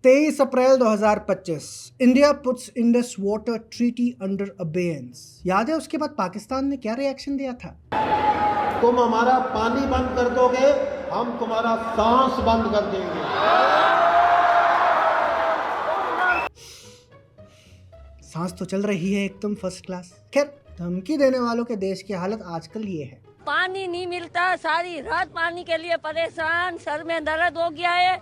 23 अप्रैल 2025 India puts Indus water treaty under abeyance. याद है उसके बाद पाकिस्तान ने क्या रिएक्शन दिया था? तुम हमारा पानी बंद कर दोगे, हम तुम्हारा सांस बंद कर देंगे। सांस तो चल रही है एकदम फर्स्ट क्लास। खैर, धमकी देने वालों के देश की हालत आजकल ये है। पानी नहीं मिलता, सारी रात पानी के लिए परेशान, सर में दर्द हो गया है।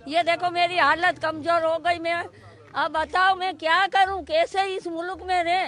ये देखो मेरी हालत कमजोर हो गई। मैं अब बताओ मैं क्या करूं, कैसे इस मुल्क में रहे।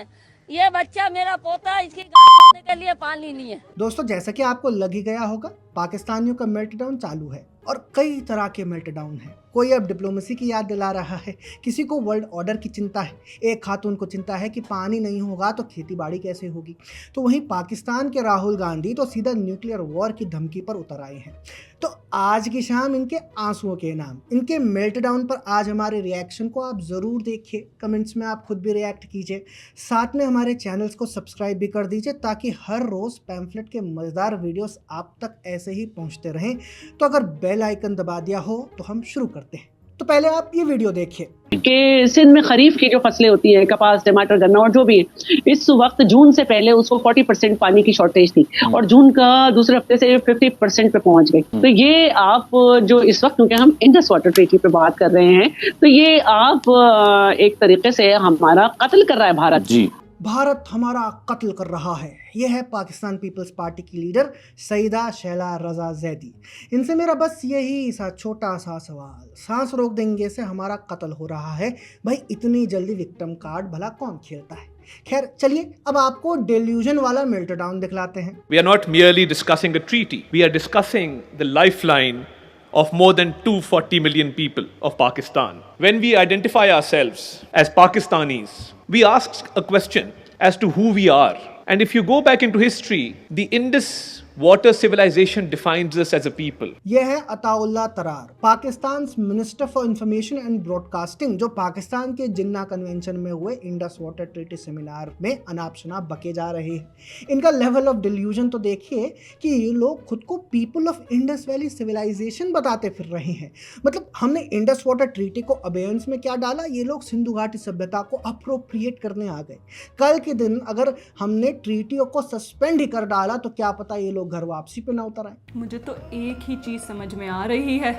ये बच्चा मेरा पोता, इसकी गाय धोने के लिए पानी नहीं है। दोस्तों, जैसा कि आपको लग ही गया होगा, पाकिस्तानियों का मेल्टडाउन चालू है और कई तरह के मेल्टडाउन हैं। कोई अब डिप्लोमेसी की याद दिला रहा है, किसी को वर्ल्ड ऑर्डर की चिंता है, एक खातून को चिंता है कि पानी नहीं होगा तो खेती बाड़ी कैसे होगी। तो वहीं पाकिस्तान के राहुल गांधी तो सीधा न्यूक्लियर वॉर की धमकी पर उतर आए हैं। तो आज की शाम इनके आंसुओं के नाम, इनके मेल्टडाउन पर आज हमारे रिएक्शन को आप ज़रूर देखिए। कमेंट्स में आप खुद भी रिएक्ट कीजिए, साथ में हमारे चैनल्स को सब्सक्राइब भी कर दीजिए ताकि हर रोज़ पैम्फलेट के मज़ेदार वीडियोस आप तक ऐसे ही पहुंचते रहें। तो अगर बेल आइकन दबा दिया हो तो हम शुरू करते हैं। तो पहले आप ये वीडियो देखिए कि सिंध में खरीफ की जो फसलें होती हैं, कपास, टमाटर, गन्ना और जो भी है, इस वक्त जून से पहले उसको 40% पानी की शॉर्टेज थी और जून का दूसरे हफ्ते से 50% पे पहुंच गई। तो ये आप जो इस वक्त, क्योंकि हम इंडस वाटर ट्रीटी पे बात कर रहे हैं, तो ये आप एक तरीके से हमारा कत्ल कर रहा है भारत जी। भारत हमारा कत्ल कर रहा है। यह है पाकिस्तान पीपल्स पार्टी की लीडर सईदा शैला रजा जैदी। इनसे मेरा बस यही सा छोटा सा सवाल, सांस रोक देंगे से हमारा कत्ल हो रहा है भाई, इतनी जल्दी विक्टिम कार्ड भला कौन खेलता है। खैर चलिए, अब आपको डेल्यूजन वाला मेल्टडाउन दिखलाते हैं। We are not merely discussing a treaty, we are discussing the lifeline of more than 240 million people of Pakistan. When we identify ourselves as Pakistanis, we ask a question as to who we are. And if you go back into history, the Indus water civilization defines us as a people. यह है Attaullah Tarar, Pakistan minister for information and broadcasting, जो पाकिस्तान के जिन्ना convention में हुए Indus water treaty seminar में अनाप शनाप बके जा रहे हैं। इनका लेवल ऑफ डिल्यूजन तो देखिए कि ये लोग खुद को people of Indus valley civilization बताते फिर रहे हैं। मतलब हमने इंडस वाटर ट्रीटी को अबेयंस में क्या डाला, ये लोग सिंधु घाटी सभ्यता को अप्रोप्रिएट करने आ गए। कल के दिन अगर हमने ट्रीटियों को सस्पेंड ही कर डाला तो क्या पता ये लोग घर वापसी पे ना उतर आए। मुझे तो एक ही चीज समझ में आ रही है,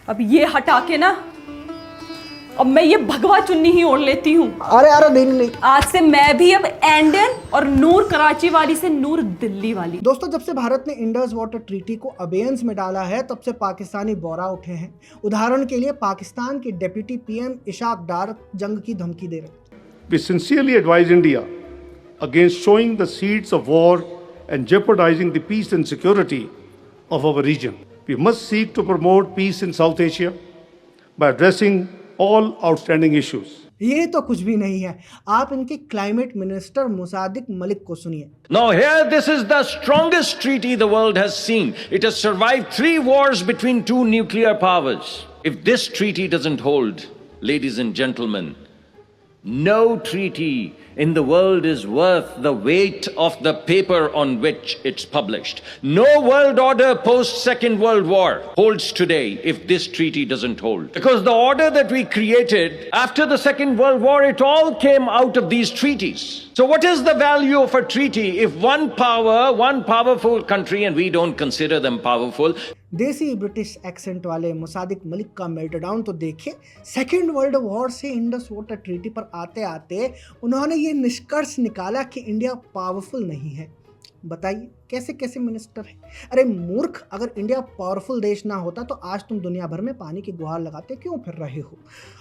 अब ये हटा के ना, अब मैं ये भगवा चुन्नी ही ओढ़ लेती हूँ। अरे नहीं, आज से मैं भी अब एंडन और नूर कराची वाली से नूर दिल्ली वाली। दोस्तों, जब से भारत ने इंडस वाटर ट्रीटी को अबेयंस में डाला है तब से पाकिस्तानी बोरा उठे हैं। उदाहरण के लिए पाकिस्तान के डिप्टी पीएम इशाक डार जंग की धमकी दे रहे। We sincerely advise India against sowing the seeds of war and jeopardizing the peace and security of our region. We must seek to promote peace in South Asia by addressing all outstanding issues. ये तो कुछ भी नहीं है, आप इनके climate minister Musadik Malik को सुनिए। Now here this is the strongest treaty the world has seen. It has survived 3 wars between 2 nuclear powers. If this treaty doesn't hold, ladies and gentlemen, no treaty in the world is worth the weight of the paper on which it's published. No world order post Second World War holds today if this treaty doesn't hold. Because the order that we created after the Second World War, it all came out of these treaties. So what is the value of a treaty if one powerful country, and we don't consider them powerful, देसी British accent वाले मुसादिक मलिक का meltdown तो देखिए। Second world war से Indus water treaty पर आते आते उन्होंने ये निष्कर्ष निकाला कि इंडिया पावरफुल नहीं है। बताइए कैसे कैसे मिनिस्टर है। अरे मूर्ख, अगर इंडिया पावरफुल देश ना होता तो आज तुम दुनिया भर में पानी की गुहार लगाते क्यों फिर रहे हो।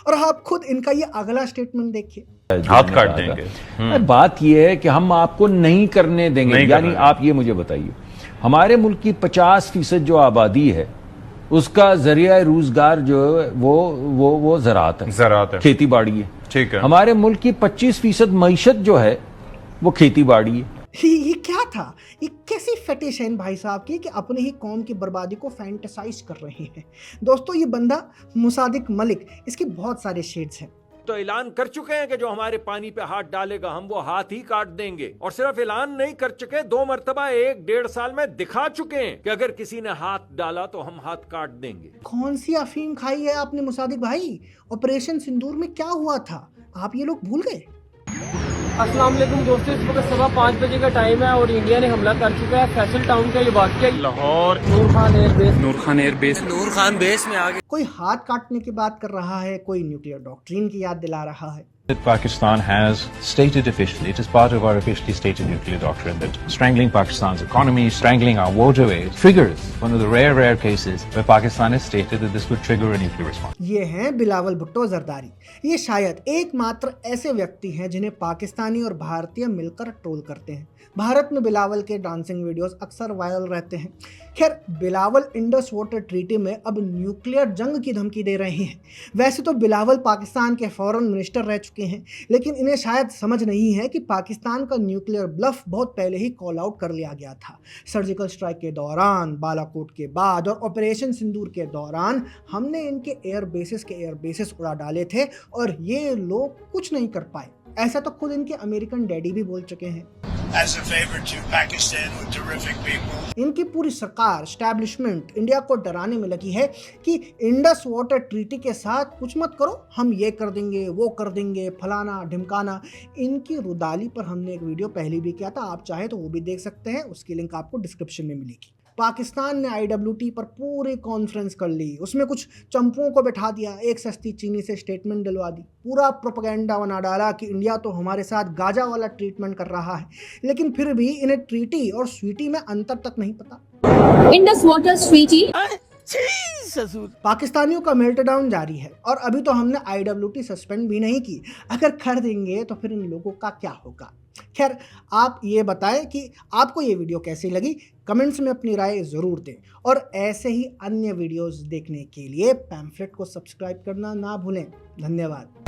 और आप खुद इनका ये अगला स्टेटमेंट देखिए, हाथ काट देंगे। बात ये है कि हम आपको नहीं करने देंगे, यानी आप ये मुझे बताइए, हमारे मुल्क की 50% जो आबादी है उसका जरिया रोजगार जो है वो ज़राअत है, खेती बाड़ी है। ठीक है, हमारे मुल्क की 25% मईशत जो है वो खेती बाड़ी है। ये क्या था, ये कैसी फेटिश है इन भाई साहब की कि अपने ही कौम की बर्बादी को फैंटेसाइज कर रहे हैं। दोस्तों, ये बंदा मुसादिक मलिक, इसके बहुत सारे शेड्स हैं। तो ऐलान कर चुके हैं कि जो हमारे पानी पे हाथ डालेगा हम वो हाथ ही काट देंगे। और सिर्फ ऐलान नहीं कर चुके, 2 मरतबा 1-1.5 साल में दिखा चुके हैं कि अगर किसी ने हाथ डाला तो हम हाथ काट देंगे। कौन सी अफीम खाई है आपने मुसादिक भाई? ऑपरेशन सिंदूर में क्या हुआ था, आप ये लोग भूल गए? अस्सलाम वालेकुम दोस्तों, इस वक्त सुबह 5 बजे का टाइम है और इंडिया ने हमला कर चुका है फैसल टाउन का ये वाक़या लाहौर नूर खान बेस में आ गया। कोई हाथ काटने की बात कर रहा है, कोई न्यूक्लियर डॉक्ट्रिन की याद दिला रहा है। That Pakistan has stated officially, it is part of our officially stated nuclear doctrine, that strangling Pakistan's economy, strangling our waterways, triggers one of the rare cases where Pakistan has stated that this would trigger a nuclear response. ये हैं बिलावल भुट्टो जरदारी। ये शायद एकमात्र ऐसे व्यक्ति हैं जिन्हें पाकिस्तानी और भारतीय मिलकर ट्रोल करते हैं। भारत में बिलावल के डांसिंग वीडियोस अक्सर वायरल रहते हैं। खैर, बिलावल इंडस वाटर ट्रीटी में अब न्यूक्लियर जंग की धमकी दे रहे हैं। वैसे तो बिलावल पाकिस्तान के फॉरेन मिनिस्टर रह चुके हैं, लेकिन इन्हें शायद समझ नहीं है कि पाकिस्तान का न्यूक्लियर ब्लफ बहुत पहले ही कॉल आउट कर लिया गया था। सर्जिकल स्ट्राइक के दौरान, बालाकोट के बाद और ऑपरेशन सिंदूर के दौरान हमने इनके एयर बेसिस उड़ा डाले थे और ये लोग कुछ नहीं कर पाए। ऐसा तो खुद इनके अमेरिकन डैडी भी बोल चुके हैं। As a favor to Pakistan with terrific people. इनकी पूरी सरकार एस्टैब्लिशमेंट इंडिया को डराने में लगी है कि इंडस वाटर ट्रीटी के साथ कुछ मत करो, हम ये कर देंगे, वो कर देंगे, फलाना ढिमकाना। इनकी रुदाली पर हमने एक वीडियो पहले भी किया था, आप चाहे तो वो भी देख सकते हैं, उसकी लिंक आपको डिस्क्रिप्शन में मिलेगी। पाकिस्तान ने IWT पर पूरी कॉन्फ्रेंस कर ली, उसमें कुछ चंपुओं को बैठा दिया, एक सस्ती चीनी से स्टेटमेंट दिलवा दी, पूरा प्रोपेगेंडा बना डाला कि इंडिया तो हमारे साथ गाजा वाला ट्रीटमेंट कर रहा है। लेकिन फिर भी इन्हें ट्रीटी और स्वीटी में अंतर तक नहीं पता। इंडस वाटर ट्रीटी पाकिस्तानियों का मेल्टडाउन जारी है और अभी तो हमने IWT सस्पेंड भी नहीं की। अगर कर देंगे तो फिर इन लोगों का क्या होगा? खैर, आप ये बताएं कि आपको ये वीडियो कैसी लगी, कमेंट्स में अपनी राय ज़रूर दें और ऐसे ही अन्य वीडियोस देखने के लिए पैम्फलेट को सब्सक्राइब करना ना भूलें। धन्यवाद।